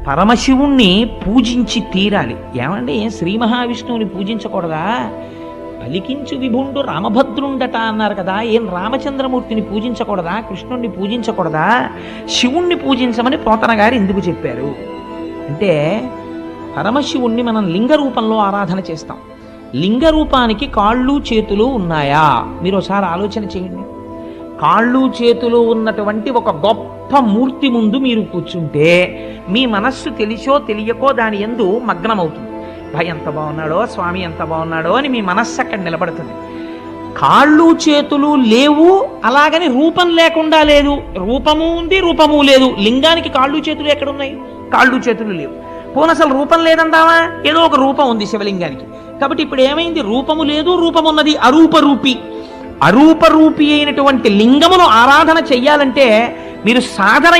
పరమశివుణ్ణి పూజించి తీరాలి. ఏమండి, శ్రీ మహావిష్ణువుని పూజించకూడదా? పలికించు విభుండు రామభద్రుండట అన్నారు కదా, ఏం రామచంద్రమూర్తిని పూజించకూడదా? కృష్ణుణ్ణి పూజించకూడదా? శివుణ్ణి పూజించమని పోతన గారు ఎందుకు చెప్పారు అంటే, పరమశివుణ్ణి మనం లింగ రూపంలో ఆరాధన చేస్తాం. లింగ రూపానికి కాళ్ళు చేతులు ఉన్నాయా? మీరు ఒకసారి ఆలోచన చేయండి. కాళ్ళు చేతులు ఉన్నటువంటి ఒక గొప్ప మూర్తి ముందు మీరు కూర్చుంటే మీ మనస్సు తెలిసో తెలియకో దాని యందు మగ్నమవుతుంది. ఎంత బాగున్నాడో స్వామి, ఎంత బాగున్నాడో అని మీ మనస్సు అక్కడ నిలబడుతుంది. కాళ్ళు చేతులు లేవు, అలాగని రూపం లేకుండా లేదు. రూపము ఉంది, రూపము లేదు. లింగానికి కాళ్ళు చేతులు ఎక్కడున్నాయి? కాళ్ళు చేతులు లేవు. పోనీ అసలు రూపం లేదంటావా? ఏదో ఒక రూపం ఉంది శివలింగానికి. కాబట్టి ఇప్పుడు ఏమైంది? రూపము లేదు, రూపమున్నది. అరూపరూపి. అరూపరూపి అయినటువంటి లింగమును ఆరాధన చెయ్యాలంటే మీరు సాధన